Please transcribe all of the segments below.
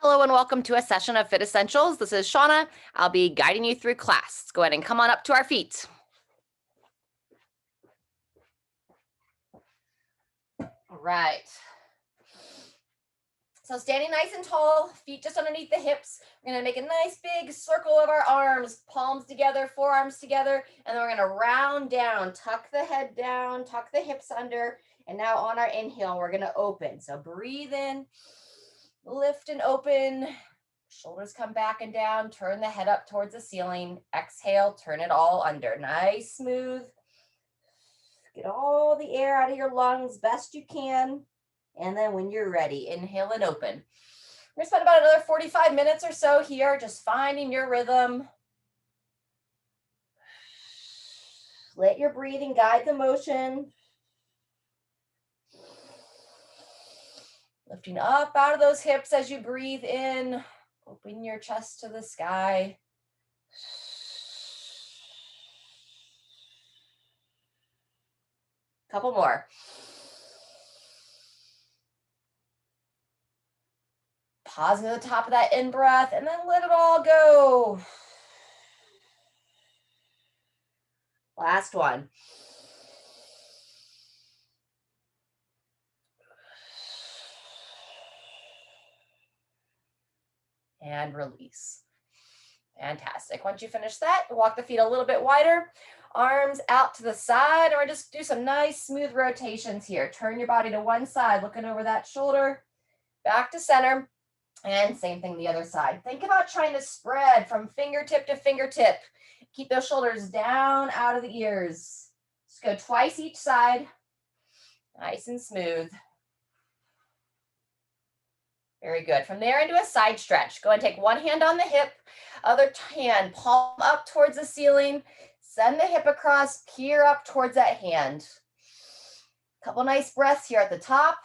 Hello and welcome to a session of Fit Essentials. This is Shauna. I'll be guiding you through class. Let's go ahead and come on up to our feet. All right. So standing nice and tall, feet just underneath the hips. We're going to make a nice big circle of our arms, palms together, forearms together, and then we're going to round down, tuck the head down, tuck the hips under, and now on our inhale, we're going to open. So breathe in, lift and open. Shoulders come back and down, turn the head up towards the ceiling. Exhale, turn it all under. Nice, smooth. Get all the air out of your lungs best you can. And then when you're ready, inhale and open. We're going to spend about another 45 minutes or so here, just finding your rhythm. Let your breathing guide the motion. Lifting up out of those hips as you breathe in. Open your chest to the sky. Couple more. Pause at the top of that in-breath and then let it all go. Last one. And release. Fantastic. Once you finish that, walk the feet a little bit wider, arms out to the side, or just do some nice smooth rotations here. Turn your body to one side, looking over that shoulder, back to center, and same thing the other side. Think about trying to spread from fingertip to fingertip. Keep those shoulders down out of the ears. Just go twice each side, nice and smooth. Very good. From there into a side stretch. Go and take one hand on the hip, other hand palm up towards the ceiling. Send the hip across, peer up towards that hand. Couple nice breaths here at the top,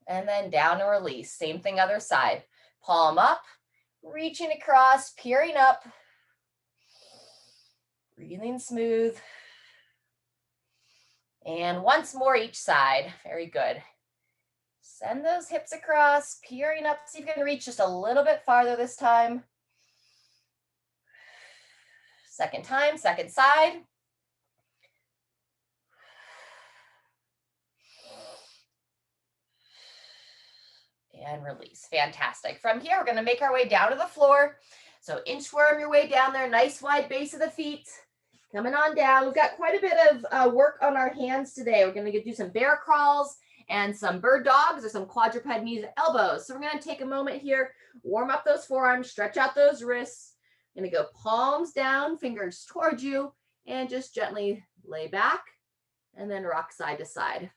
and then down and release. Same thing other side. Palm up, reaching across, peering up. Breathing smooth. And once more each side. Very good. Send those hips across, peering up. See if you can reach just a little bit farther this time. Second time, second side. And release. Fantastic. From here, we're going to make our way down to the floor. So inchworm your way down there. Nice wide base of the feet. Coming on down. We've got quite a bit of work on our hands today. We're going to do some bear crawls and some bird dogs or some quadruped knees and elbows. So we're going to take a moment here, warm up those forearms, stretch out those wrists. I'm going to go palms down, fingers towards you, and just gently lay back and then rock side to side.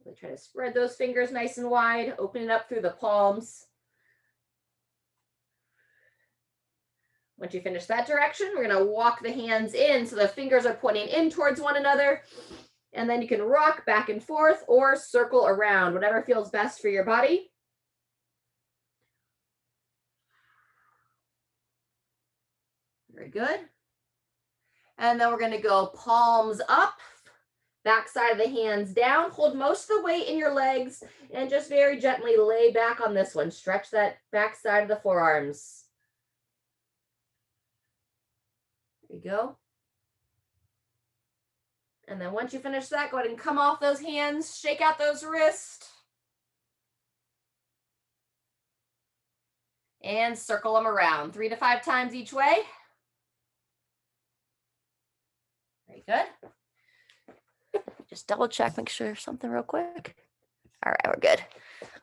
Really try to spread those fingers nice and wide, open it up through the palms. Once you finish that direction, we're going to walk the hands in so the fingers are pointing in towards one another. And then you can rock back and forth or circle around, whatever feels best for your body. Very good. And then we're going to go palms up, back side of the hands down. Hold most of the weight in your legs and just very gently lay back on this one. Stretch that back side of the forearms. There you go. And then once you finish that, go ahead and come off those hands, shake out those wrists. And circle them around 3 to 5 times each way. Very good. Just double check, make sure something real quick. All right, we're good.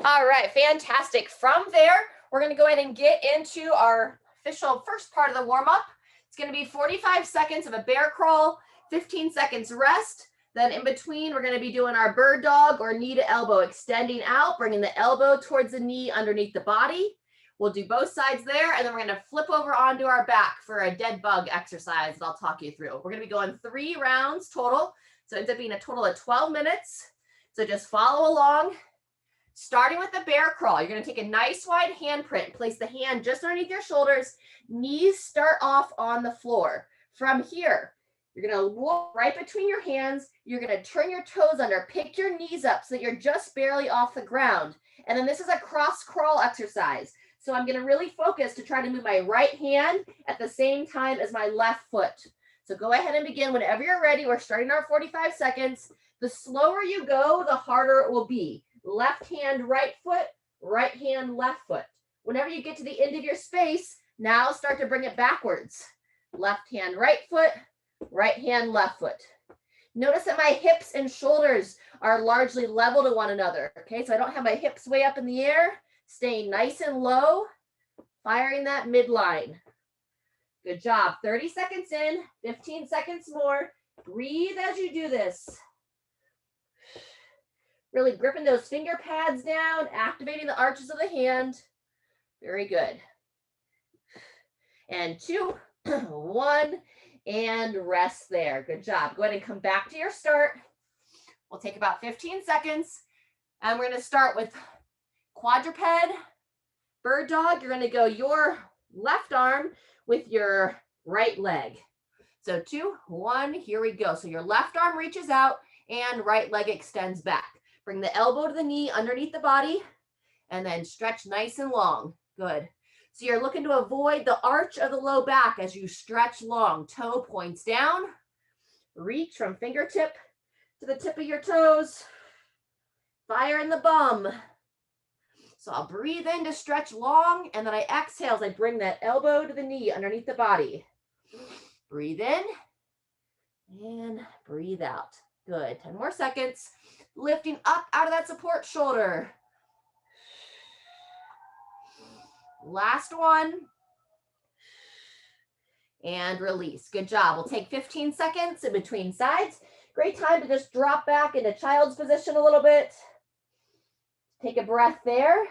All right, fantastic. From there, we're going to go ahead and get into our official first part of the warm-up. It's going to be 45 seconds of a bear crawl, 15 seconds rest. Then in between, we're going to be doing our bird dog or knee to elbow, extending out, bringing the elbow towards the knee underneath the body. We'll do both sides there, and then we're going to flip over onto our back for a dead bug exercise that I'll talk you through. We're going to be going 3 rounds total, so it ends up being a total of 12 minutes. So just follow along. Starting with the bear crawl, you're going to take a nice wide handprint, place the hand just underneath your shoulders, knees start off on the floor. From here, You're gonna look right between your hands. You're gonna turn your toes under, pick your knees up so that you're just barely off the ground. And then this is a cross crawl exercise. So I'm gonna really focus to try to move my right hand at the same time as my left foot. So go ahead and begin whenever you're ready. We're starting our 45 seconds. The slower you go, the harder it will be. Left hand, right foot, right hand, left foot. Whenever you get to the end of your space, now start to bring it backwards. Left hand, right foot, right hand, left foot. Notice that my hips and shoulders are largely level to one another. Okay, so I don't have my hips way up in the air, staying nice and low, firing that midline. Good job. 30 seconds in, 15 seconds more. Breathe as you do this. Really gripping those finger pads down, activating the arches of the hand. Very good. And 2, 1, and rest there. Good job. Go ahead and come back to your start. We'll take about 15 seconds. And we're going to start with quadruped, bird dog. You're going to go your left arm with your right leg. So 2, 1, here we go. So your left arm reaches out and right leg extends back. Bring the elbow to the knee underneath the body and then stretch nice and long. Good. So you're looking to avoid the arch of the low back as you stretch long. Toe points down. Reach from fingertip to the tip of your toes. Fire in the bum. So I'll breathe in to stretch long, and then I exhale as I bring that elbow to the knee underneath the body. Breathe in and breathe out. Good. 10 more seconds. Lifting up out of that support shoulder. Last one. And release. Good job. We'll take 15 seconds in between sides. Great time to just drop back into child's position a little bit. Take a breath there.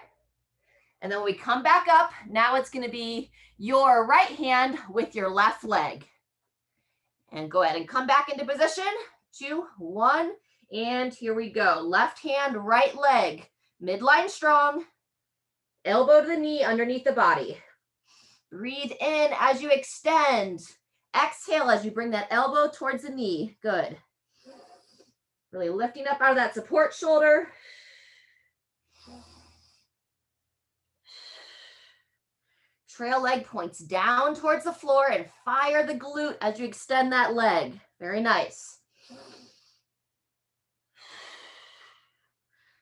And then when we come back up, now it's going to be your right hand with your left leg. And go ahead and come back into position. 2, 1, and here we go. Left hand, right leg. Midline strong. Elbow to the knee underneath the body. Breathe in as you extend. Exhale as you bring that elbow towards the knee. Good. Really lifting up out of that support shoulder. Trail leg points down towards the floor and fire the glute as you extend that leg. Very nice.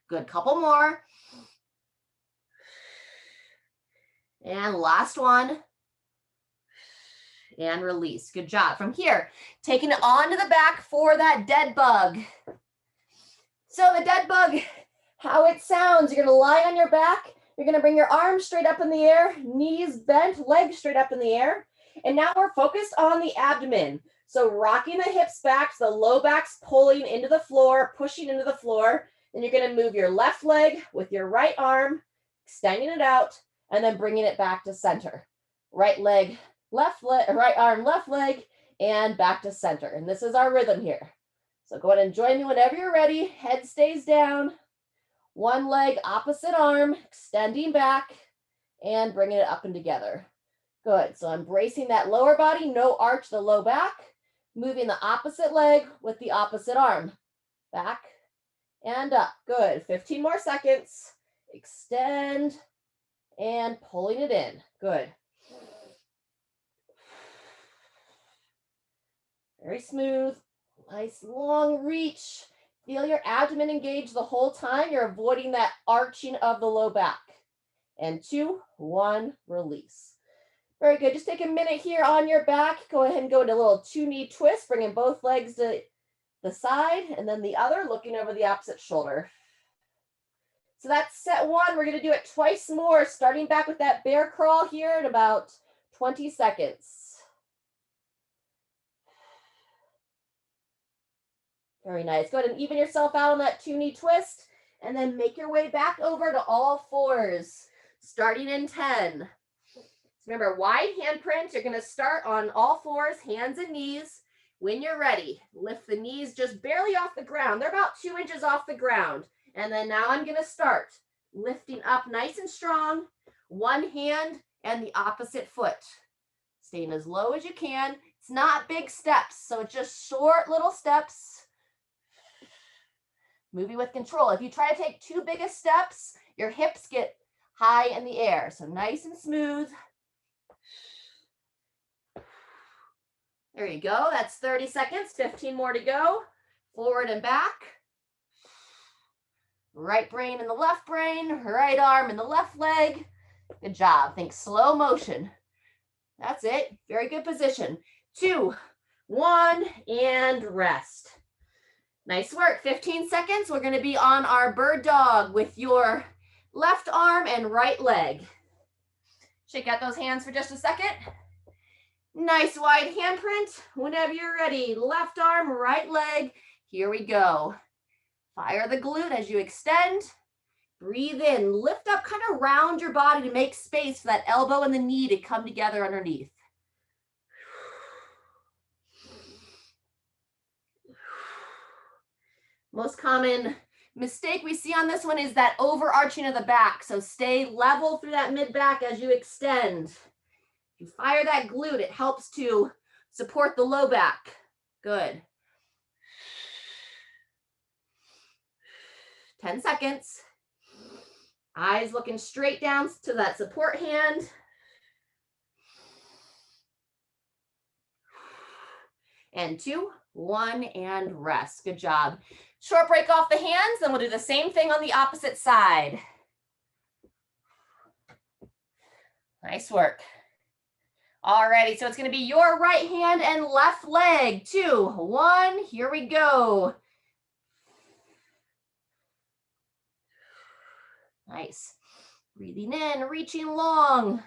Good, couple more. And last one. And release. Good job. From here, taking it onto the back for that dead bug. So the dead bug, how it sounds, you're going to lie on your back. You're going to bring your arms straight up in the air, knees bent, legs straight up in the air. And now we're focused on the abdomen. So rocking the hips back, so the low back's pulling into the floor, pushing into the floor. Then you're going to move your left leg with your right arm, extending it out, and then bringing it back to center. Right leg, left leg, right arm, left leg, and back to center. And this is our rhythm here. So go ahead and join me whenever you're ready. Head stays down. One leg, opposite arm, extending back and bringing it up and together. Good. So I'm bracing that lower body, no arch the low back. Moving the opposite leg with the opposite arm. Back and up. Good. 15 more seconds. Extend and pulling it in. Good. Very smooth. Nice long reach. Feel your abdomen engage the whole time. You're avoiding that arching of the low back. And 2, 1, release. Very good. Just take a minute here on your back. Go ahead and go into a little 2-knee twist, bringing both legs to the side and then the other, looking over the opposite shoulder. So that's set 1. We're going to do it twice more, starting back with that bear crawl here in about 20 seconds. Very nice. Go ahead and even yourself out on that 2-knee twist and then make your way back over to all fours, starting in 10. So remember, wide handprint. You're going to start on all fours, hands and knees. When you're ready, lift the knees just barely off the ground. They're about 2 inches off the ground. And then now I'm going to start lifting up nice and strong, one hand and the opposite foot. Staying as low as you can. It's not big steps, so it's just short little steps. Moving with control. If you try to take too big of steps, your hips get high in the air. So nice and smooth. There you go. That's 30 seconds, 15 more to go. Forward and back. Right brain in the left brain, right arm in the left leg. Good job. Think slow motion. That's it. Very good position. 2, 1, and rest. Nice work. 15 seconds. We're going to be on our bird dog with your left arm and right leg. Shake out those hands for just a second. Nice wide handprint. Whenever you're ready, left arm, right leg. Here we go. Fire the glute as you extend. Breathe in. Lift up, kind of round your body to make space for that elbow and the knee to come together underneath. Most common mistake we see on this one is that overarching of the back. So stay level through that mid back as you extend. You fire that glute, it helps to support the low back. Good. 10 seconds. Eyes looking straight down to that support hand. And 2, 1, and rest. Good job. Short break off the hands, then we'll do the same thing on the opposite side. Nice work. Alrighty, so it's going to be your right hand and left leg. 2, 1, here we go. Nice. Breathing in, reaching long.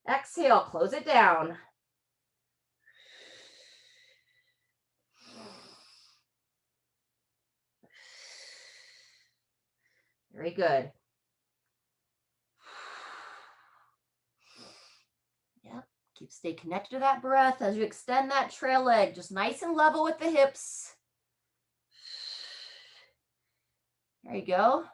Exhale, close it down. Very good. Yep, stay connected to that breath as you extend that trail leg, just nice and level with the hips. There you go.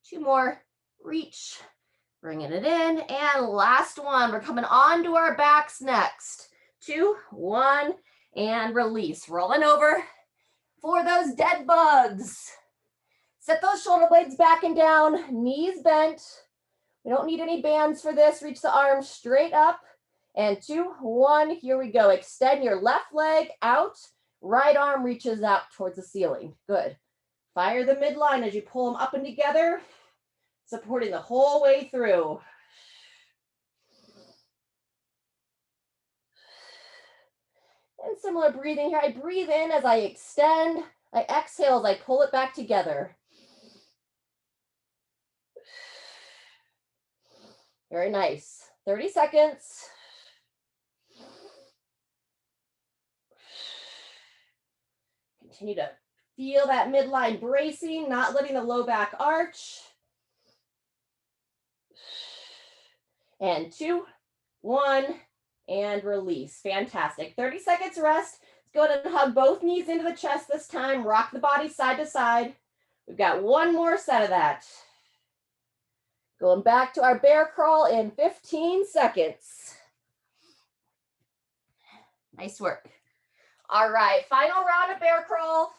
2 more, reach, bringing it in, and last one. We're coming on to our backs next. 2, 1, and release. Rolling over for those dead bugs. Set those shoulder blades back and down, knees bent. We don't need any bands for this. Reach the arms straight up. And 2, 1, here we go. Extend your left leg out. Right arm reaches out towards the ceiling. Good. Fire the midline as you pull them up and together, supporting the whole way through. And similar breathing here. I breathe in as I extend. I exhale as I pull it back together. Very nice. 30 seconds. Continue to feel that midline bracing, not letting the low back arch. And 2, 1, and release. Fantastic. 30 seconds rest. Let's go ahead and hug both knees into the chest this time. Rock the body side to side. We've got one more set of that. Going back to our bear crawl in 15 seconds. Nice work. All right, final round of bear crawl.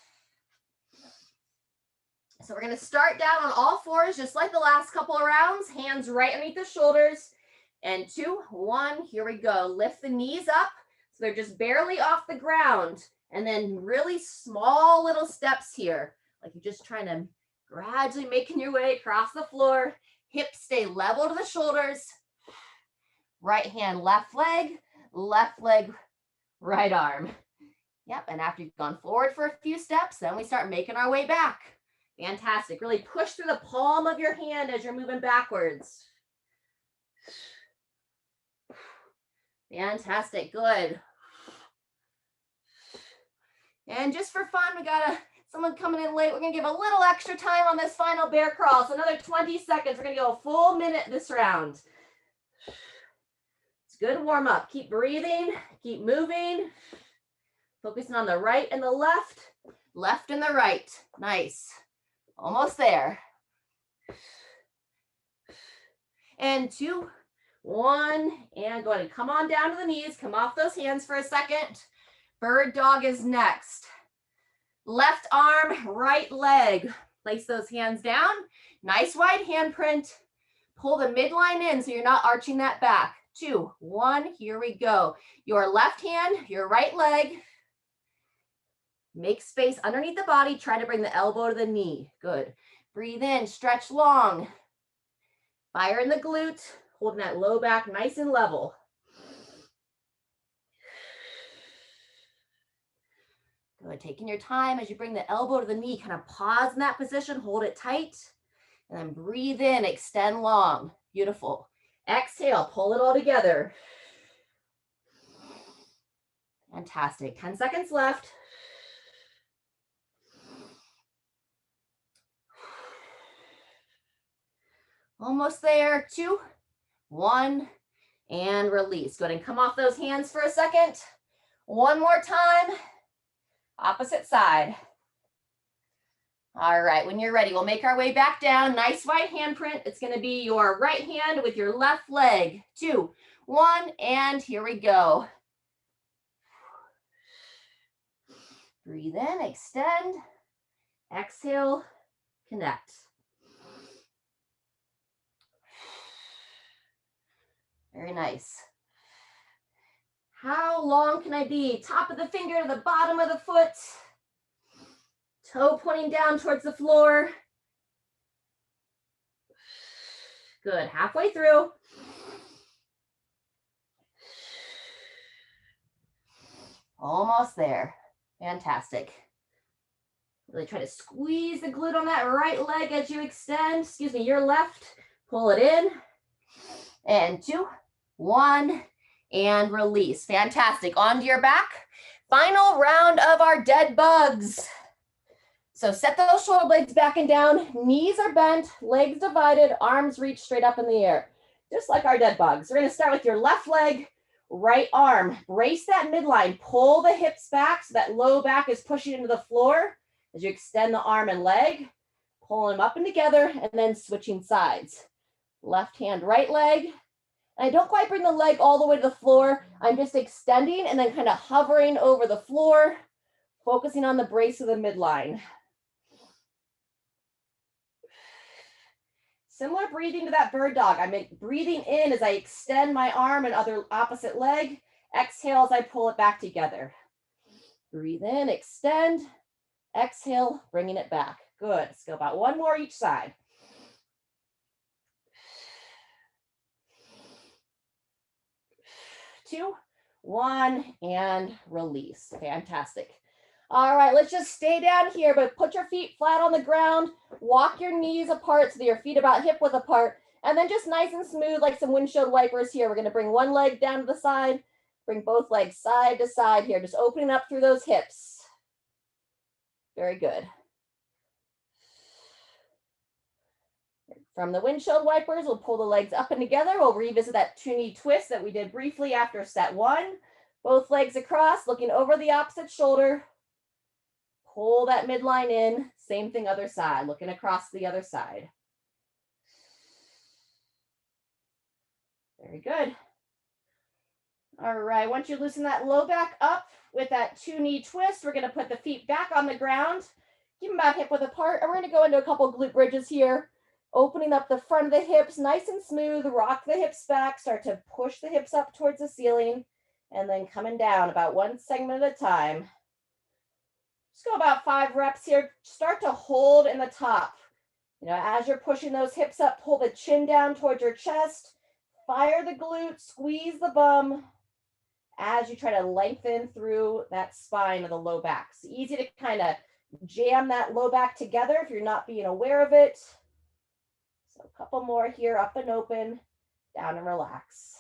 So we're going to start down on all fours, just like the last couple of rounds. Hands right underneath the shoulders. And 2, 1, here we go. Lift the knees up so they're just barely off the ground. And then really small little steps here. Like you're just trying to gradually making your way across the floor. Hips stay level to the shoulders. Right hand, left leg, right arm. Yep, and after you've gone forward for a few steps, then we start making our way back. Fantastic. Really push through the palm of your hand as you're moving backwards. Fantastic. Good. And just for fun, we got someone coming in late. We're going to give a little extra time on this final bear crawl. So another 20 seconds. We're going to go a full minute this round. It's good warm up. Keep breathing. Keep moving. Focusing on the right and the left. Left and the right. Nice. Almost there. and 2, 1, and go ahead and come on down to the knees. Come off those hands for a second. Bird dog is next. Left arm, right leg. Place those hands down. Nice wide handprint. Pull the midline in so you're not arching that back. 2, 1, here we go. Your left hand, your right leg. Make space underneath the body. Try to bring the elbow to the knee. Good. Breathe in, stretch long. Fire in the glute, holding that low back nice and level. Good, taking your time as you bring the elbow to the knee, kind of pause in that position, hold it tight, and then breathe in, extend long. Beautiful. Exhale, pull it all together. Fantastic. 10 seconds left. Almost there. 2, 1, and release. Go ahead and come off those hands for a second. One more time. Opposite side. All right, when you're ready, we'll make our way back down. Nice wide handprint. It's going to be your right hand with your left leg. 2, 1, and here we go. Breathe in, extend. Exhale, connect. Very nice. How long can I be? Top of the finger to the bottom of the foot. Toe pointing down towards the floor. Good, halfway through. Almost there. Fantastic. Really try to squeeze the glute on that right leg as you extend. Excuse me, your left. Pull it in. And 2, 1, and release. Fantastic. Onto your back. Final round of our dead bugs. So set those shoulder blades back and down. Knees are bent, legs divided, arms reach straight up in the air. Just like our dead bugs. We're going to start with your left leg, right arm. Brace that midline. Pull the hips back so that low back is pushing into the floor as you extend the arm and leg. Pull them up and together and then switching sides. Left hand, right leg. And I don't quite bring the leg all the way to the floor. I'm just extending and then kind of hovering over the floor, focusing on the brace of the midline. Similar breathing to that bird dog. I'm breathing in as I extend my arm and other opposite leg. Exhale as I pull it back together. Breathe in, extend. Exhale, bringing it back. Good. Let's go about one more each side. Two, 1, and release. Fantastic. All right, let's just stay down here, but put your feet flat on the ground. Walk your knees apart so that your feet about hip width apart. And then just nice and smooth like some windshield wipers here. We're going to bring one leg down to the side. Bring both legs side to side here. Just opening up through those hips. Very good. From the windshield wipers, we'll pull the legs up and together. We'll revisit that 2-knee twist that we did briefly after set 1. Both legs across, looking over the opposite shoulder. Pull that midline in. Same thing other side, looking across the other side. Very good. All right, once you loosen that low back up with that 2-knee twist, we're going to put the feet back on the ground. Keep them about hip width apart, and we're going to go into a couple glute bridges here. Opening up the front of the hips, nice and smooth. Rock the hips back. Start to push the hips up towards the ceiling. And then coming down about one segment at a time. Just go about 5 reps here. Start to hold in the top. You know, as you're pushing those hips up, pull the chin down towards your chest. Fire the glute, squeeze the bum as you try to lengthen through that spine of the low back. It's easy to kind of jam that low back together if you're not being aware of it. So a couple more here, up and open, down and relax.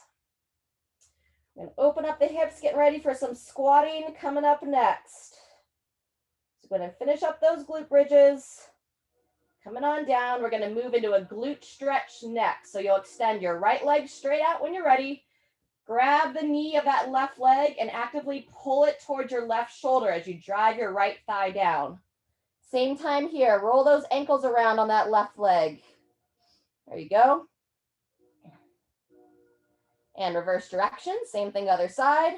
And open up the hips, get ready for some squatting coming up next. So go ahead and finish up those glute bridges. Coming on down, we're going to move into a glute stretch next. So you'll extend your right leg straight out when you're ready. Grab the knee of that left leg and actively pull it towards your left shoulder as you drive your right thigh down. Same time here, roll those ankles around on that left leg. There you go. And reverse direction, same thing other side.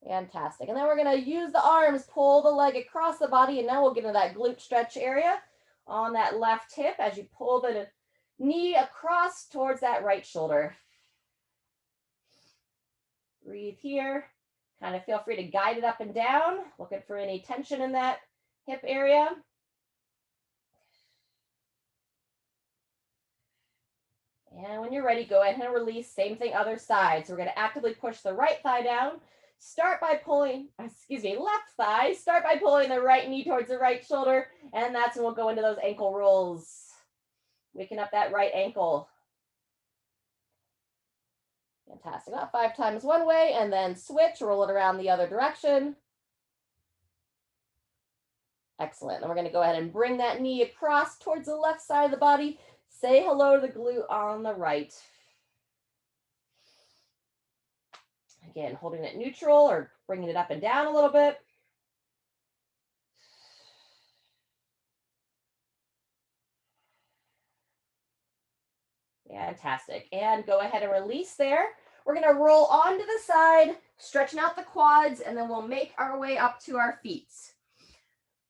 Fantastic. And then we're going to use the arms, pull the leg across the body, and now we'll get into that glute stretch area on that left hip as you pull the knee across towards that right shoulder. Breathe here. Kind of feel free to guide it up and down, looking for any tension in that hip area. And when you're ready, go ahead and release. Same thing, other side. So we're going to actively push the right thigh down. Start by pulling, left thigh. Start by pulling the right knee towards the right shoulder. And that's when we'll go into those ankle rolls. Waking up that right ankle. Fantastic. About 5 times one way, and then switch, roll it around the other direction. Excellent. Then we're going to go ahead and bring that knee across towards the left side of the body. Say hello to the glute on the right. Again, holding it neutral or bringing it up and down a little bit. Fantastic. And go ahead and release there. We're going to roll onto the side, stretching out the quads, and then we'll make our way up to our feet.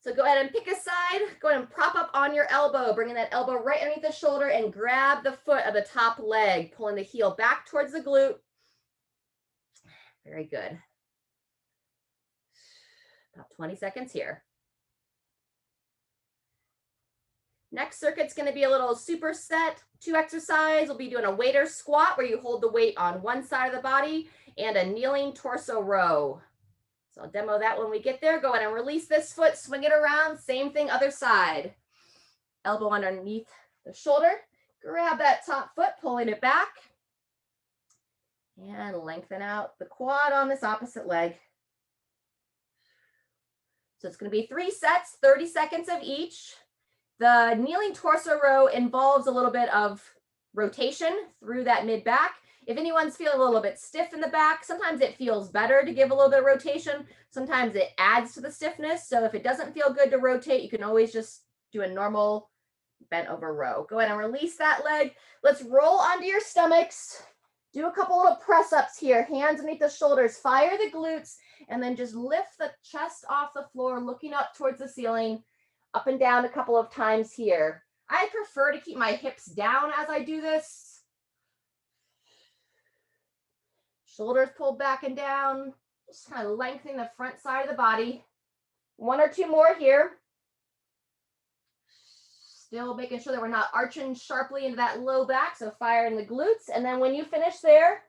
So go ahead and pick a side. Go ahead and prop up on your elbow, bringing that elbow right underneath the shoulder and grab the foot of the top leg, pulling the heel back towards the glute. Very good. About 20 seconds here. Next circuit's going to be a little superset 2 exercise. We'll be doing a waiter squat where you hold the weight on one side of the body and a kneeling torso row. So I'll demo that when we get there. Go ahead and release this foot, swing it around. Same thing, other side. Elbow underneath the shoulder. Grab that top foot, pulling it back. And lengthen out the quad on this opposite leg. So it's going to be 3 sets, 30 seconds of each. The kneeling torso row involves a little bit of rotation through that mid back. If anyone's feeling a little bit stiff in the back, sometimes it feels better to give a little bit of rotation. Sometimes it adds to the stiffness. So if it doesn't feel good to rotate, you can always just do a normal bent over row. Go ahead and release that leg. Let's roll onto your stomachs. Do a couple little press ups here. Hands underneath the shoulders. Fire the glutes. And then just lift the chest off the floor, looking up towards the ceiling. Up and down a couple of times here. I prefer to keep my hips down as I do this. Shoulders pulled back and down. Just kind of lengthening the front side of the body. 1 or 2 more here. Still making sure that we're not arching sharply into that low back, so firing the glutes. And then when you finish there,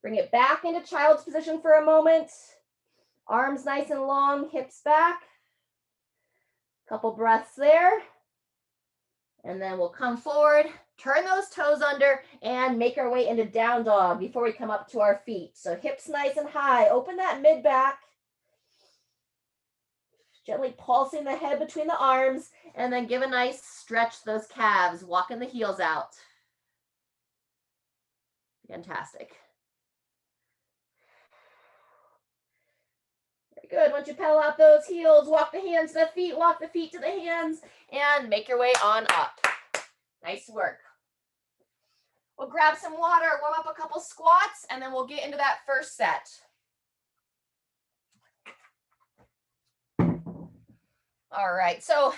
bring it back into child's position for a moment. Arms nice and long, hips back. Couple breaths there. And then we'll come forward, turn those toes under, and make our way into down dog before we come up to our feet. So hips nice and high. Open that mid back. Gently pulsing the head between the arms, and then give a nice stretch to those calves, walking the heels out. Fantastic. Good. Once you pedal out those heels, walk the hands to the feet, walk the feet to the hands, and make your way on up. Nice work. We'll grab some water, warm up a couple squats, and then we'll get into that first set. All right. So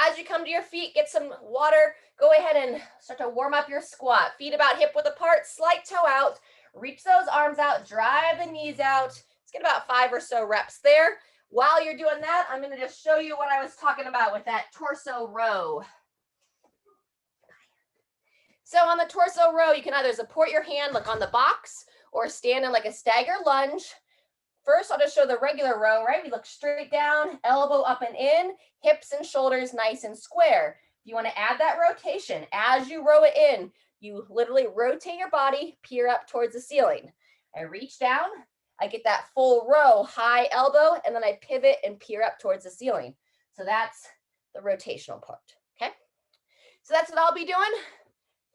as you come to your feet, get some water. Go ahead and start to warm up your squat. Feet about hip width apart, slight toe out. Reach those arms out, drive the knees out. Get about 5 or so reps there. While you're doing that, I'm going to just show you what I was talking about with that torso row. So on the torso row, you can either support your hand like on the box or stand in like a stagger lunge. First, I'll just show the regular row, right? We look straight down, elbow up and in, hips and shoulders nice and square. If you want to add that rotation, as you row it in, you literally rotate your body, peer up towards the ceiling. I reach down. I get that full row, high elbow, and then I pivot and peer up towards the ceiling. So that's the rotational part, okay? So that's what I'll be doing.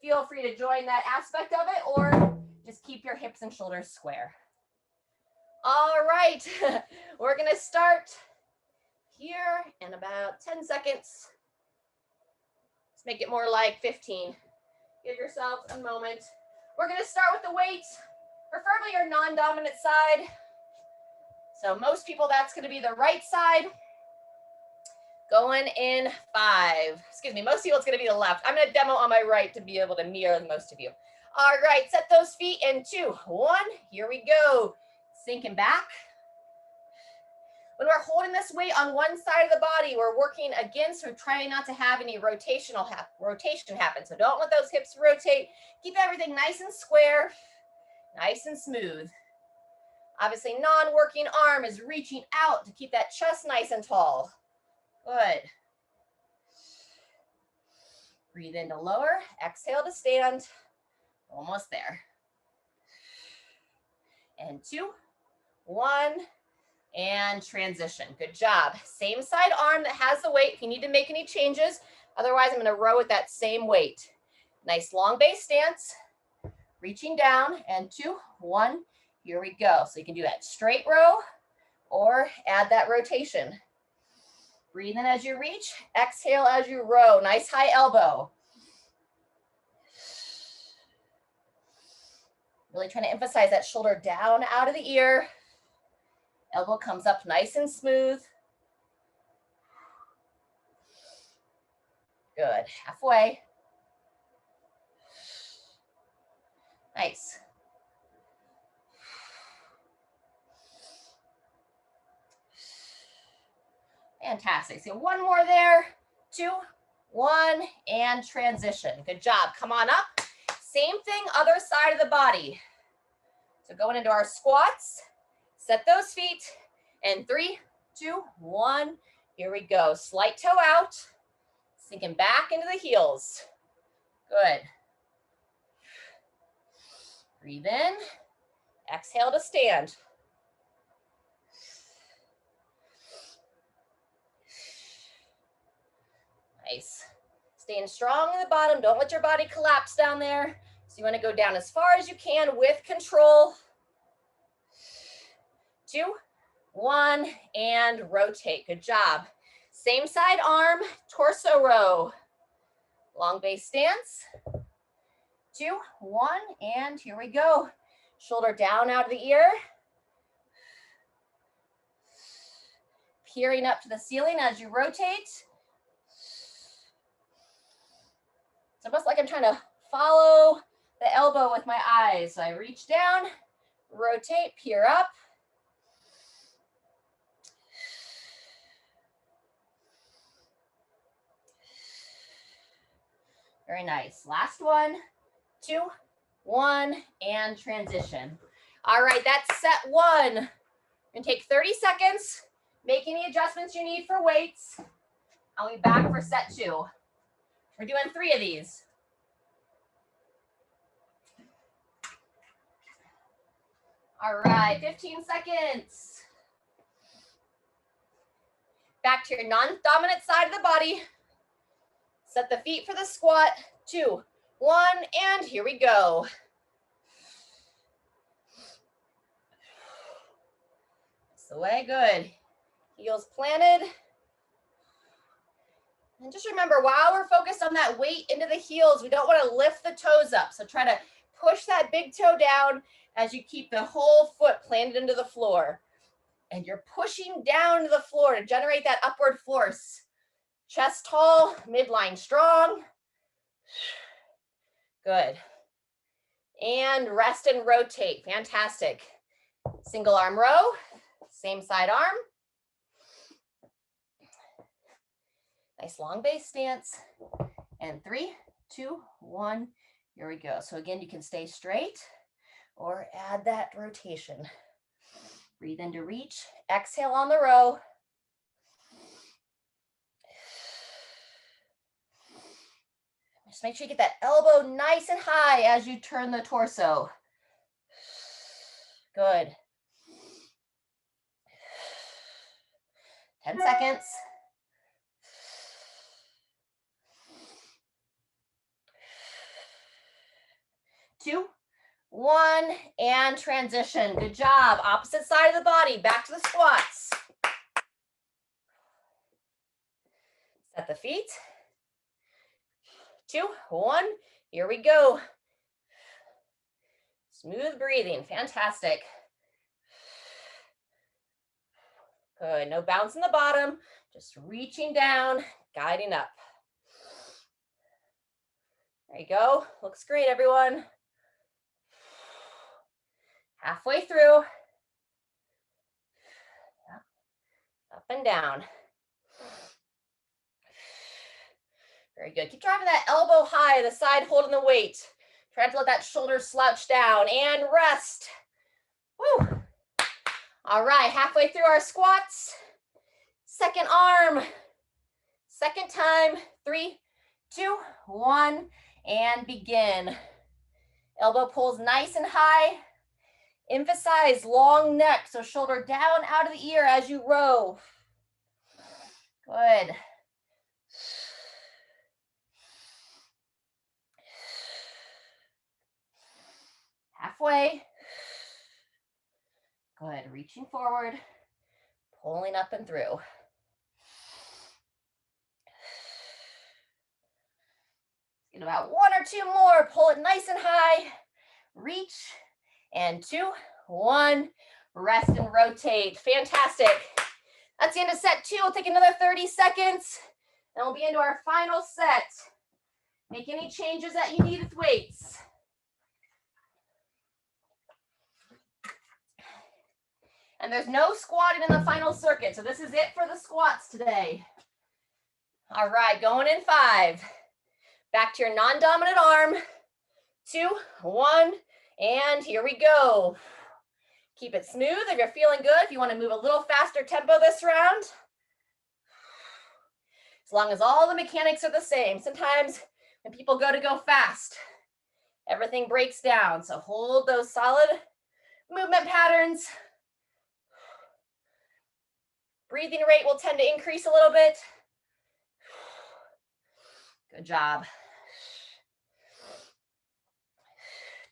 Feel free to join that aspect of it or just keep your hips and shoulders square. All right, we're gonna start here in about 10 seconds. Let's make it more like 15. Give yourself a moment. We're going to start with the weight, preferably your non-dominant side. So most people, that's going to be the right side. Going in 5. Excuse me, most people it's going to be the left. I'm going to demo on my right to be able to mirror most of you. All right, set those feet in 2, 1. Here we go. Sinking back. When we're holding this weight on one side of the body, we're working against, we're trying not to have any rotation happen. So don't let those hips rotate. Keep everything nice and square, nice and smooth. Obviously, non-working arm is reaching out to keep that chest nice and tall. Good. Breathe in to lower, exhale to stand. Almost there. And 2, 1, and transition. Good job. Same side arm that has the weight if you need to make any changes. Otherwise, I'm going to row with that same weight. Nice long base stance. Reaching down, and 2, 1. Here we go. So you can do that straight row or add that rotation. Breathe in as you reach, exhale as you row. Nice high elbow. Really trying to emphasize that shoulder down out of the ear. Elbow comes up nice and smooth. Good. Halfway. Nice. Fantastic. So one more there. 2, 1, and transition. Good job. Come on up. Same thing, other side of the body. So going into our squats. Set those feet. And 3, 2, 1. Here we go. Slight toe out. Sinking back into the heels. Good. Breathe in. Exhale to stand. Nice. Staying strong in the bottom. Don't let your body collapse down there. So you want to go down as far as you can with control. 2, 1, and rotate. Good job. Same side arm, torso row. Long base stance. 2, 1, and here we go. Shoulder down out of the ear. Peering up to the ceiling as you rotate. It's almost like I'm trying to follow the elbow with my eyes. So I reach down, rotate, peer up. Very nice. Last one, 2, 1, and transition. All right, that's set 1. You're gonna take 30 seconds, make any adjustments you need for weights. I'll be back for set 2. We're doing 3 of these. All right, 15 seconds. Back to your non-dominant side of the body. Set the feet for the squat. 2, 1, and here we go. That's the way, good. Heels planted. And just remember, while we're focused on that weight into the heels, we don't want to lift the toes up. So try to push that big toe down as you keep the whole foot planted into the floor. And you're pushing down to the floor to generate that upward force. Chest tall, midline strong. Good. And rest and rotate. Fantastic. Single arm row, same side arm. Nice long base stance. And 3, 2, 1. Here we go. So again, you can stay straight or add that rotation. Breathe in to reach. Exhale on the row. Just make sure you get that elbow nice and high as you turn the torso. Good. 10 seconds. Two, 1, and transition. Good job. Opposite side of the body. Back to the squats. Set the feet. 2, 1. Here we go. Smooth breathing, fantastic. Good, no bounce in the bottom, just reaching down, guiding up. There you go, looks great, everyone. Halfway through. Up and down. Very good. Keep driving that elbow high, the side holding the weight. Try not to let that shoulder slouch down and rest. Woo. All right, halfway through our squats. Second arm. Second time. 3, 2, 1, and begin. Elbow pulls nice and high. Emphasize long neck, so shoulder down out of the ear as you row. Good. Halfway. Good, reaching forward, pulling up and through. Get about 1 or 2 more, pull it nice and high, reach, and 2, 1, rest and rotate. Fantastic. That's the end of set 2. We'll take another 30 seconds, and we'll be into our final set. Make any changes that you need with weights. And there's no squatting in the final circuit, so this is it for the squats today. All right, going in 5. Back to your non-dominant arm. 2, 1, and here we go. Keep it smooth if you're feeling good. If you want to move a little faster tempo this round. As long as all the mechanics are the same. Sometimes when people go fast, everything breaks down. So hold those solid movement patterns. Breathing rate will tend to increase a little bit. Good job.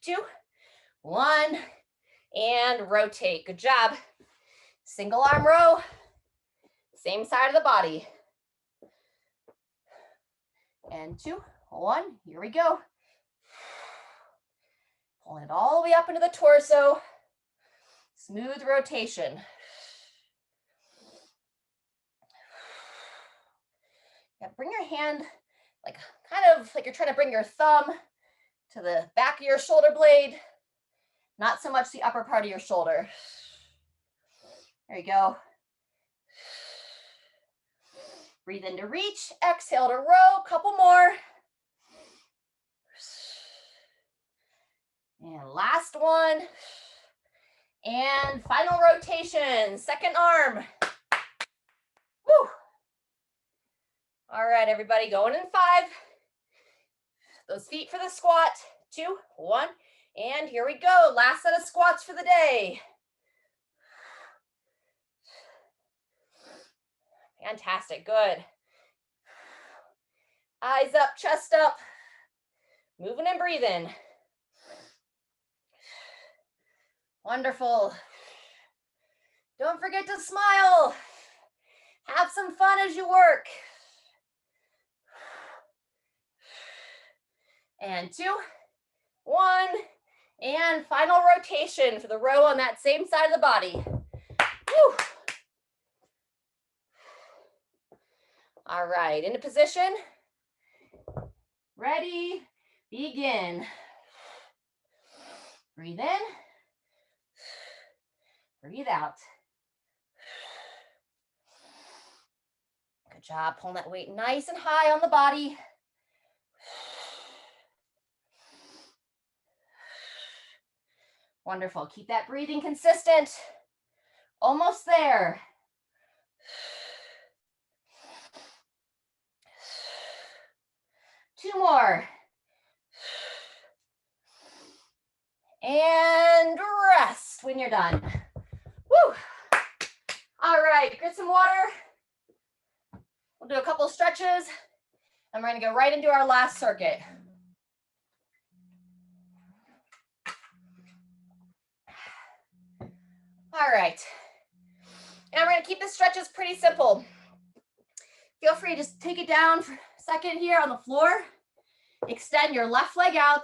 2, 1, and rotate. Good job. Single arm row, same side of the body. And 2, 1, here we go. Pulling it all the way up into the torso. Smooth rotation. Yeah, bring your hand kind of like you're trying to bring your thumb to the back of your shoulder blade, not so much the upper part of your shoulder. There you go. Breathe in to reach, exhale to row, couple more. And last one. And final rotation, second arm. Woo. All right, everybody, going in 5. Those feet for the squat. 2, 1, and here we go. Last set of squats for the day. Fantastic, good. Eyes up, chest up. Moving and breathing. Wonderful. Don't forget to smile. Have some fun as you work. And 2, 1, and final rotation for the row on that same side of the body. Woo. All right, into position. Ready, begin. Breathe in. Breathe out. Good job, pulling that weight nice and high on the body. Wonderful, keep that breathing consistent. Almost there. Two more. And rest when you're done. Woo! All right, get some water. We'll do a couple stretches, and we're gonna go right into our last circuit. All right, and we're gonna keep the stretches pretty simple. Feel free to just take it down for a second here on the floor. Extend your left leg out,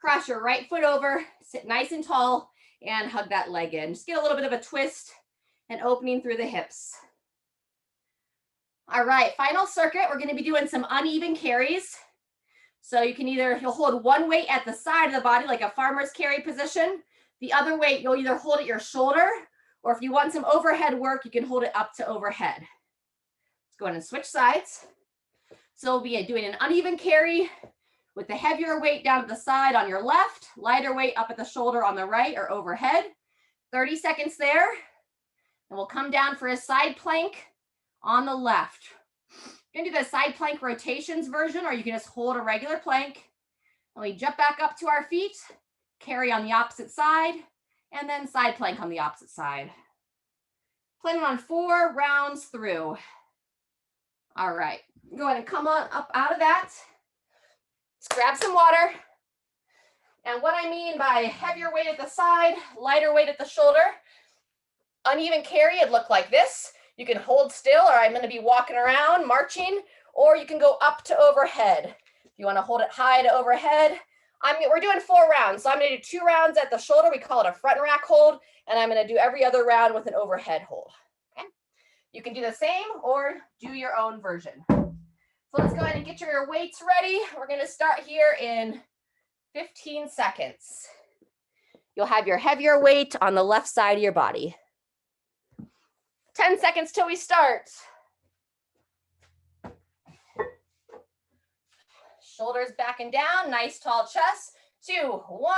cross your right foot over, sit nice and tall, and hug that leg in. Just get a little bit of a twist and opening through the hips. All right, final circuit, we're gonna be doing some uneven carries. So you can you'll hold one weight at the side of the body, like a farmer's carry position. The other weight, you'll either hold at your shoulder, or if you want some overhead work, you can hold it up to overhead. Let's go ahead and switch sides. So we'll be doing an uneven carry with the heavier weight down at the side on your left, lighter weight up at the shoulder on the right or overhead. 30 seconds there. And we'll come down for a side plank on the left. You can do the side plank rotations version, or you can just hold a regular plank. And we jump back up to our feet, carry on the opposite side, and then side plank on the opposite side. Planning on 4 rounds through. All right, go ahead and come on up out of that. Let's grab some water. And what I mean by heavier weight at the side, lighter weight at the shoulder, uneven carry, it'd look like this. You can hold still, or I'm going to be walking around, marching, or you can go up to overhead. If you want to hold it high to overhead, we're doing 4 rounds. So I'm going to do 2 rounds at the shoulder. We call it a front rack hold, and I'm going to do every other round with an overhead hold. Okay? You can do the same or do your own version. So let's go ahead and get your weights ready. We're going to start here in 15 seconds. You'll have your heavier weight on the left side of your body. 10 seconds till we start. Shoulders back and down, nice tall chest. 2, 1,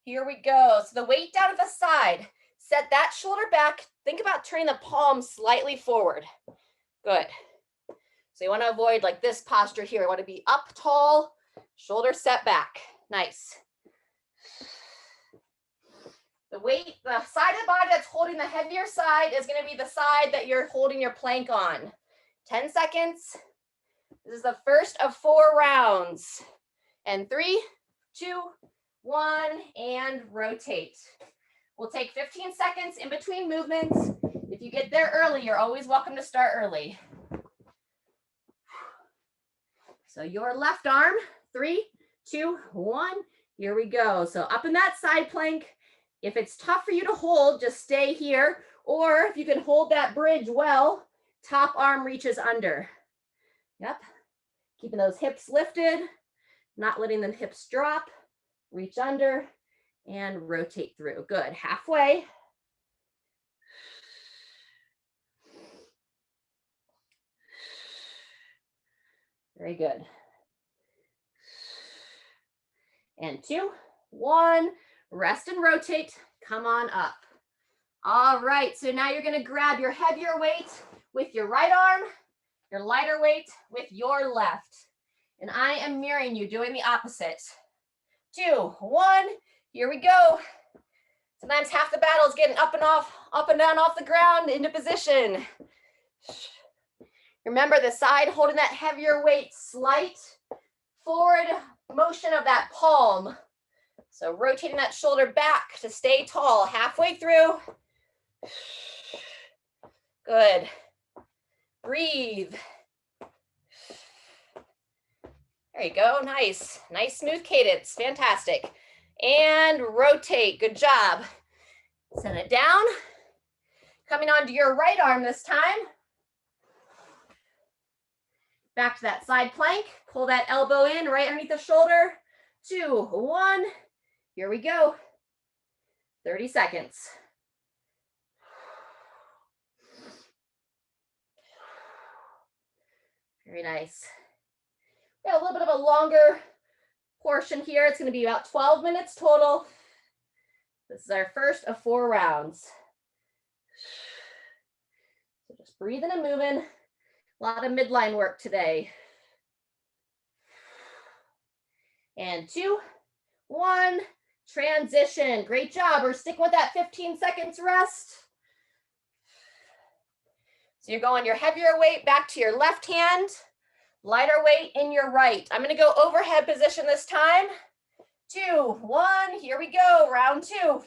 here we go. So the weight down at the side, set that shoulder back. Think about turning the palms slightly forward. Good. So you want to avoid like this posture here. You want to be up tall, shoulder set back. Nice. The weight, the side of the body that's holding the heavier side is going to be the side that you're holding your plank on. 10 seconds. This is the first of 4 rounds. And 3, 2, 1, and rotate. We'll take 15 seconds in between movements. If you get there early, you're always welcome to start early. So your left arm, 3, 2, 1, here we go. So up in that side plank. If it's tough for you to hold, just stay here. Or if you can hold that bridge well, top arm reaches under. Yep. Keeping those hips lifted, not letting them hips drop. Reach under and rotate through. Good. Halfway. Very good. And 2, 1. Rest and rotate, come on up. All right, so now you're gonna grab your heavier weight with your right arm, your lighter weight with your left. And I am mirroring you, doing the opposite. 2, 1, here we go. Sometimes half the battle is getting up and down off the ground into position. Remember the side holding that heavier weight, slight forward motion of that palm. So rotating that shoulder back to stay tall, halfway through. Good. Breathe. There you go, nice. Nice smooth cadence, fantastic. And rotate, good job. Set it down. Coming onto your right arm this time. Back to that side plank, pull that elbow in right underneath the shoulder. 2, 1. Here we go. 30 seconds. Very nice. We have a little bit of a longer portion here. It's going to be about 12 minutes total. This is our first of 4 rounds. So just breathing and moving. A lot of midline work today. And 2, 1. Transition. Great job. We're sticking with that 15 seconds rest. So you're going your heavier weight back to your left hand, lighter weight in your right. I'm going to go overhead position this time. 2, 1. Here we go. Round 2.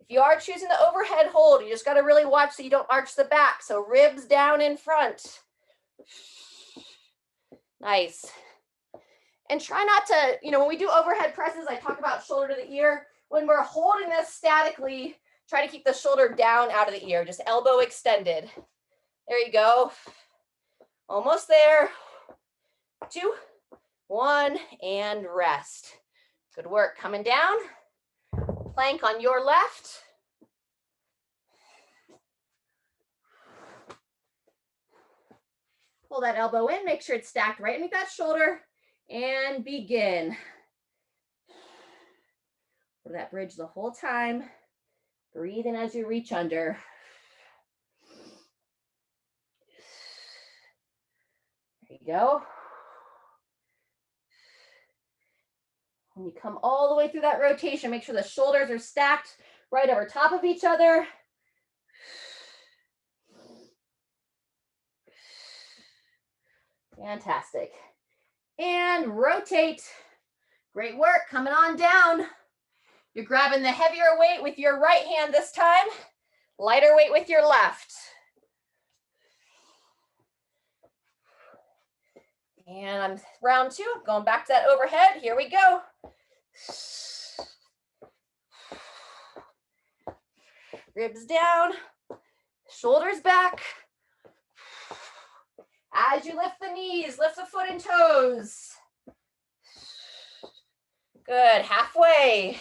If you are choosing the overhead hold, you just got to really watch so you don't arch the back. So ribs down in front. Nice. And try not to, when we do overhead presses, I talk about shoulder to the ear. When we're holding this statically, try to keep the shoulder down out of the ear, just elbow extended. There you go. Almost there. 2, 1, and rest. Good work. Coming down. Plank on your left. Pull that elbow in, make sure it's stacked right underneath that shoulder, and begin. Hold that bridge the whole time. Breathe in as you reach under. There you go. When you come all the way through that rotation, make sure the shoulders are stacked right over top of each other. Fantastic. And rotate. Great work. Coming on down. You're grabbing the heavier weight with your right hand this time, lighter weight with your left. And I'm round 2, going back to that overhead. Here we go. Ribs down, shoulders back. As you lift the knees, lift the foot and toes. Good, halfway.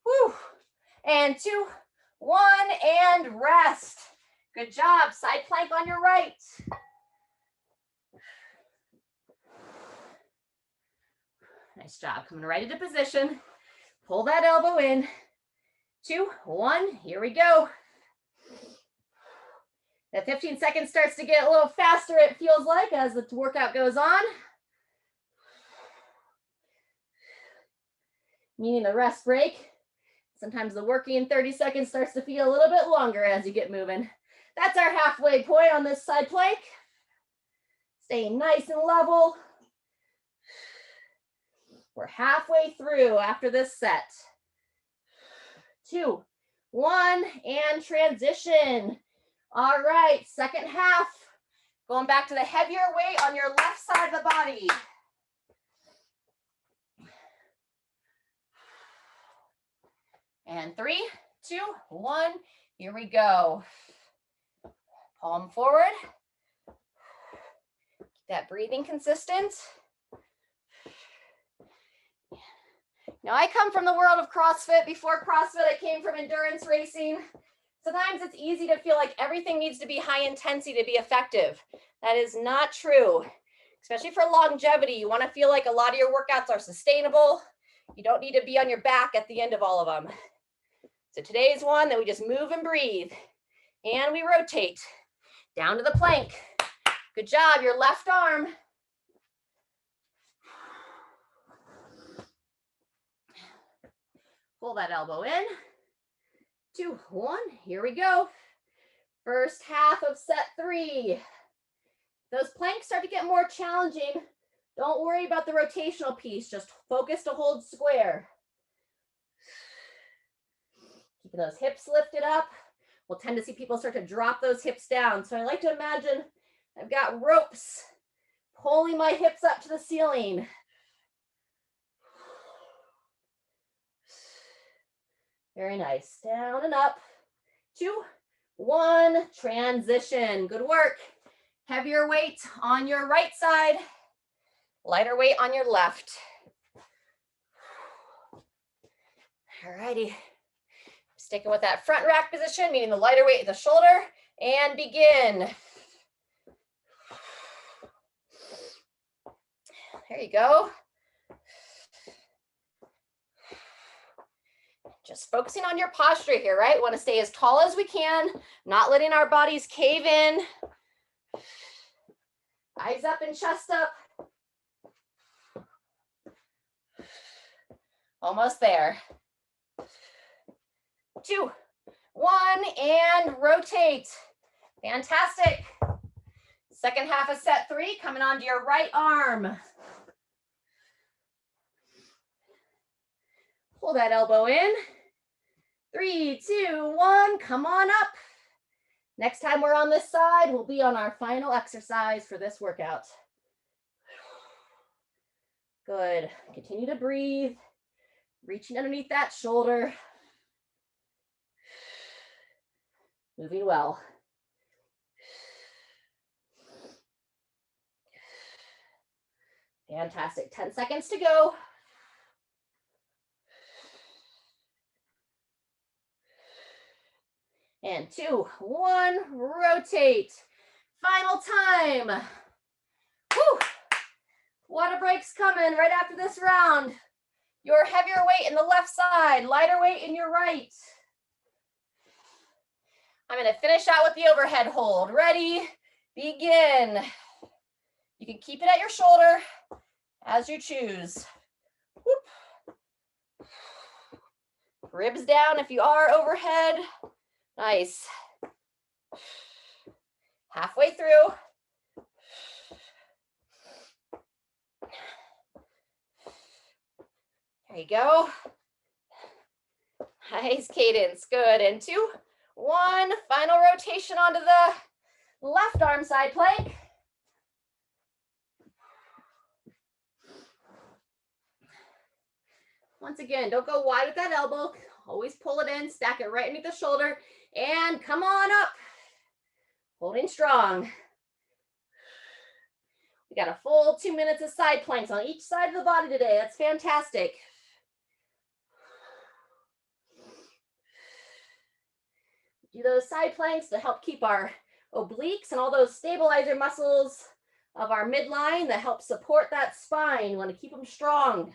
Woo. And 2, 1, and rest. Good job. Side plank on your right. Nice job. Coming right into position. Pull that elbow in. 2, 1, here we go. That 15 seconds starts to get a little faster, it feels like, as the workout goes on. Meaning the rest break. Sometimes the working in 30 seconds starts to feel a little bit longer as you get moving. That's our halfway point on this side plank. Staying nice and level. We're halfway through after this set. 2, 1, and transition. All right, second half. Going back to the heavier weight on your left side of the body. And 3, 2, 1, here we go. Palm forward. Keep that breathing consistent. Now, I come from the world of CrossFit. Before CrossFit, I came from endurance racing. Sometimes it's easy to feel like everything needs to be high intensity to be effective. That is not true, especially for longevity. You want to feel like a lot of your workouts are sustainable. You don't need to be on your back at the end of all of them. So today's one that we just move and breathe, and we rotate down to the plank. Good job, your left arm. Pull that elbow in. 2, 1, here we go. First half of set 3. Those planks start to get more challenging. Don't worry about the rotational piece. Just focus to hold square. Keeping those hips lifted up. We'll tend to see people start to drop those hips down. So I like to imagine I've got ropes pulling my hips up to the ceiling. Very nice. Down and up. 2, 1, transition. Good work. Heavier weight on your right side. Lighter weight on your left. All righty. Sticking with that front rack position, meaning the lighter weight at the shoulder, and begin. There you go. Just focusing on your posture here, right? We want to stay as tall as we can, not letting our bodies cave in. Eyes up and chest up. Almost there. 2, 1, and rotate. Fantastic. Second half of set 3, coming onto your right arm. Pull that elbow in. 3, 2, 1, come on up. Next time we're on this side, we'll be on our final exercise for this workout. Good. Continue to breathe. Reaching underneath that shoulder. Moving well. Fantastic. 10 seconds to go. And 2, 1, rotate. Final time. Whew. Water break's coming right after this round. Your heavier weight in the left side, lighter weight in your right. I'm going to finish out with the overhead hold. Ready? Begin. You can keep it at your shoulder as you choose. Whoop. Ribs down if you are overhead. Nice. Halfway through. There you go. Nice cadence. Good. And 2, 1. Final rotation onto the left arm side plank. Once again, don't go wide with that elbow. Always pull it in, stack it right underneath the shoulder, and come on up. Holding strong. We got a full 2 minutes of side planks on each side of the body today. That's fantastic. Do those side planks to help keep our obliques and all those stabilizer muscles of our midline that help support that spine. You want to keep them strong.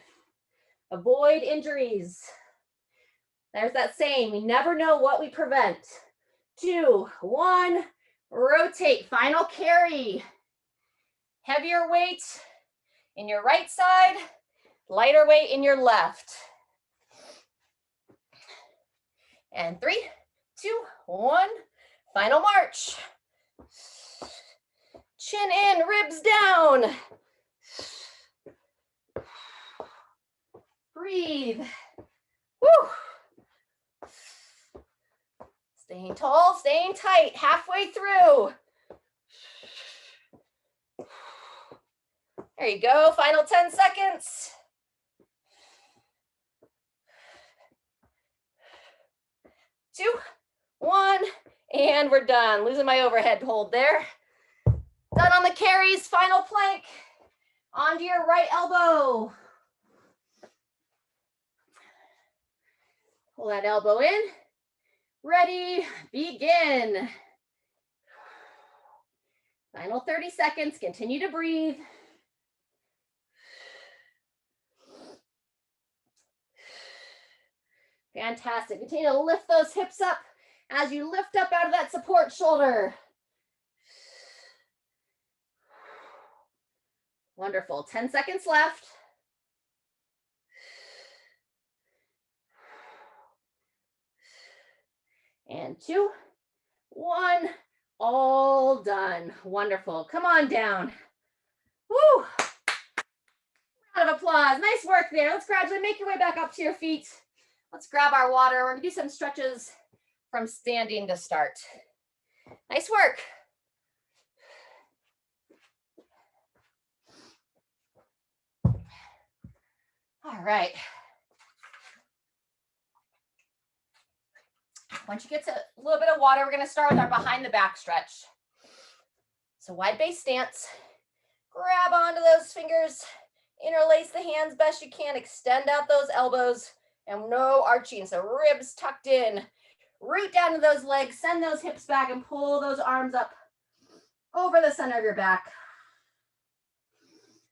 Avoid injuries. There's that saying, we never know what we prevent. 2, 1, rotate. Final carry. Heavier weight in your right side, lighter weight in your left. And 3, 2, 1, final march. Chin in, ribs down. Breathe. Woo. Staying tall, staying tight, halfway through. There you go, final 10 seconds. 2, 1, and we're done. Losing my overhead hold there. Done on the carries, final plank. Onto your right elbow. Pull that elbow in. Ready, begin. Final 30 seconds, continue to breathe. Fantastic, continue to lift those hips up as you lift up out of that support shoulder. Wonderful, 10 seconds left. And 2, 1, all done. Wonderful. Come on down. Woo! Round of applause. Nice work there. Let's gradually make your way back up to your feet. Let's grab our water. We're going to do some stretches from standing to start. Nice work. All right. Once you get to a little bit of water, we're going to start with our behind the back stretch. So wide base stance. Grab onto those fingers, interlace the hands best you can, extend out those elbows, and no arching. So ribs tucked in. Root down to those legs, send those hips back, and pull those arms up over the center of your back.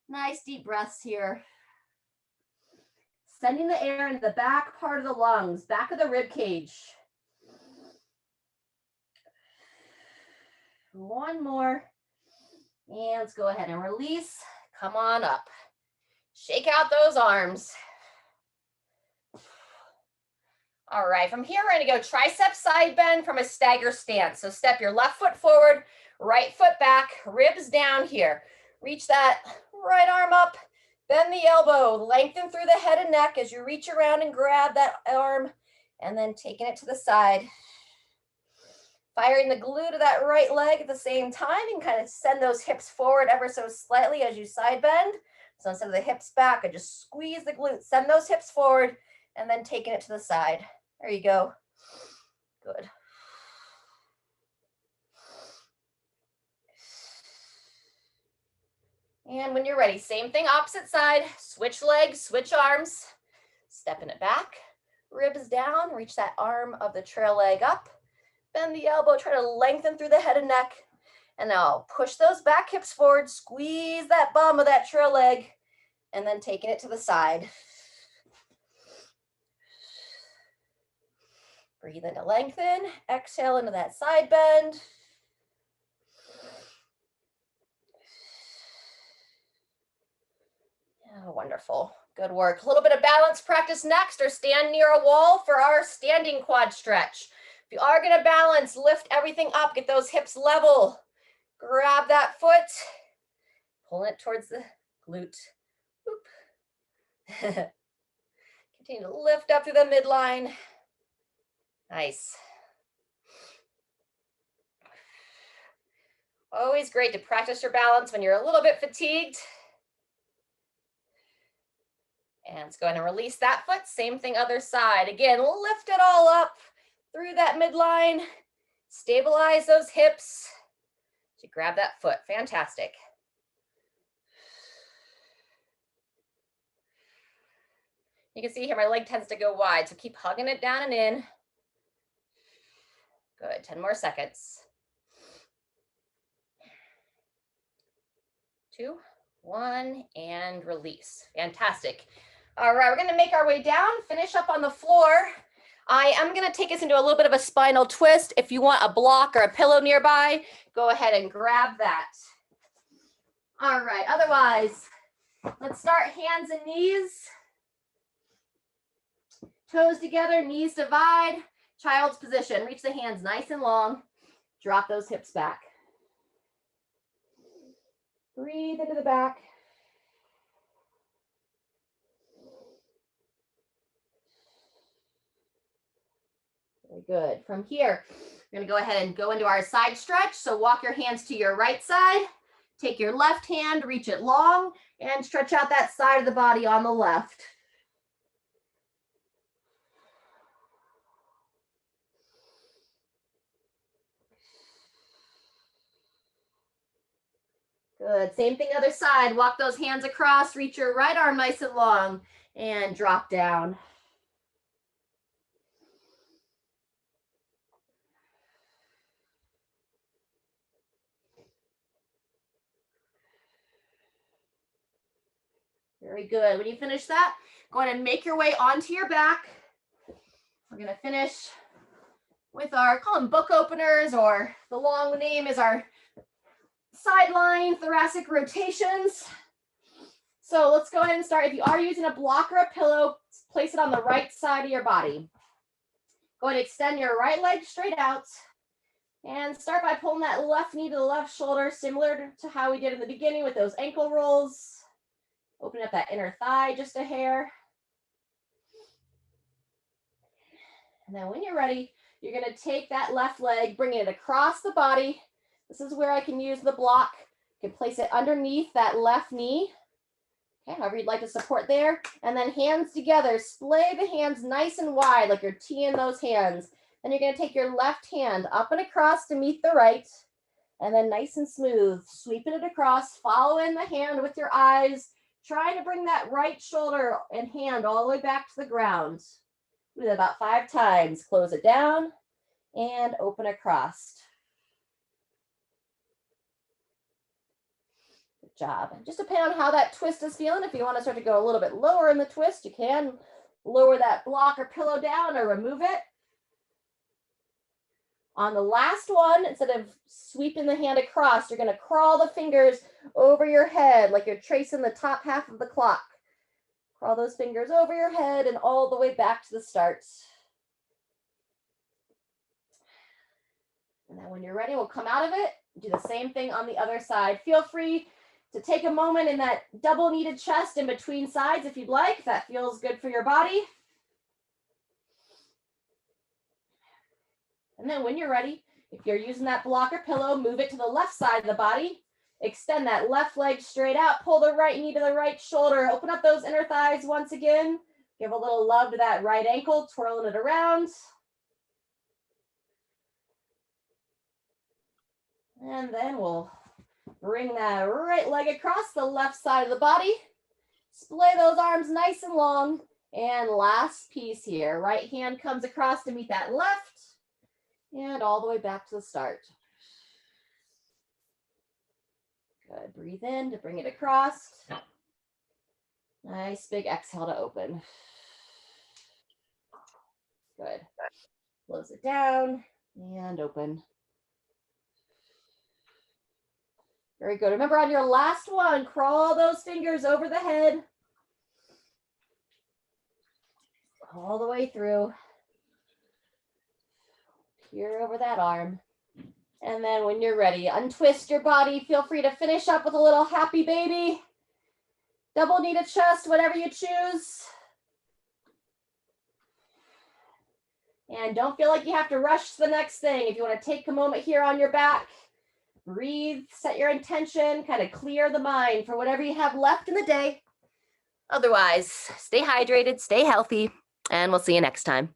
Nice deep breaths here. Sending the air into the back part of the lungs, back of the rib cage. One more. And let's go ahead and release. Come on up. Shake out those arms. All right, from here, we're going to go tricep side bend from a stagger stance. So step your left foot forward, right foot back, ribs down here. Reach that right arm up, bend the elbow, lengthen through the head and neck as you reach around and grab that arm, and then taking it to the side. Firing the glute of that right leg at the same time, and kind of send those hips forward ever so slightly as you side bend. So instead of the hips back, I just squeeze the glute, send those hips forward, and then taking it to the side. There you go. Good. And when you're ready, same thing, opposite side, switch legs, switch arms, stepping it back, ribs down, reach that arm of the trail leg up, bend the elbow, try to lengthen through the head and neck, and now push those back hips forward, squeeze that bum of that trail leg, and then taking it to the side. Breathe in to lengthen, exhale into that side bend. Oh, wonderful. Good work. A little bit of balance practice next, or stand near a wall for our standing quad stretch. If you are going to balance, lift everything up, get those hips level. Grab that foot, pull it towards the glute. Continue to lift up through the midline. Nice. Always great to practice your balance when you're a little bit fatigued. And let's go ahead and release that foot. Same thing, other side. Again, lift it all up through that midline. Stabilize those hips. So grab that foot. Fantastic. You can see here my leg tends to go wide, so keep hugging it down and in. Good. 10 more seconds. 2, 1, and release. Fantastic. All right, we're going to make our way down, finish up on the floor. I am going to take us into a little bit of a spinal twist. If you want a block or a pillow nearby, go ahead and grab that. All right, otherwise, let's start hands and knees. Toes together, knees divide, child's position. Reach the hands nice and long. Drop those hips back. Breathe into the back. Very good. From here, we're going to go ahead and go into our side stretch. So walk your hands to your right side. Take your left hand, reach it long, and stretch out that side of the body on the left. Good. Same thing other side. Walk those hands across, reach your right arm nice and long, and drop down. Very good. When you finish that, go ahead and make your way onto your back. We're going to finish with our, call them book openers, or the long name is our sideline thoracic rotations. So let's go ahead and start. If you are using a block or a pillow, place it on the right side of your body. Go ahead and extend your right leg straight out. And start by pulling that left knee to the left shoulder, similar to how we did in the beginning with those ankle rolls. Open up that inner thigh just a hair. And then when you're ready, you're going to take that left leg, bring it across the body. This is where I can use the block. You can place it underneath that left knee. Okay, however you'd like to support there. And then hands together, splay the hands nice and wide like you're teeing those hands. Then you're going to take your left hand up and across to meet the right. And then nice and smooth, sweeping it across, following the hand with your eyes, trying to bring that right shoulder and hand all the way back to the ground. Do that about 5 times. Close it down and open across. Good job. Just depending on how that twist is feeling. If you want to start to go a little bit lower in the twist, you can lower that block or pillow down or remove it. On the last one, instead of sweeping the hand across, you're going to crawl the fingers over your head like you're tracing the top half of the clock. Crawl those fingers over your head and all the way back to the start. And then when you're ready, we'll come out of it. Do the same thing on the other side. Feel free to take a moment in that double kneaded chest in between sides if you'd like. That feels good for your body. And then when you're ready, If you're using that blocker pillow, move it to the left side of the body. Extend that left leg straight out. Pull the right knee to the right shoulder. Open up those inner thighs once again. Give a little love to that right ankle, twirling it around. And then we'll bring that right leg across the left side of the body. Splay those arms nice and long. And last piece here, right hand comes across to meet that left. And all the way back to the start. Good, breathe in to bring it across. Nice big exhale to open. Good. Close it down and open. Very good. Remember on your last one, crawl those fingers over the head. All the way through. Peer over that arm. And then when you're ready, untwist your body. Feel free to finish up with a little happy baby. Double knee to chest, whatever you choose. And don't feel like you have to rush to the next thing. If you want to take a moment here on your back, breathe, set your intention, kind of clear the mind for whatever you have left in the day. Otherwise, stay hydrated, stay healthy, and we'll see you next time.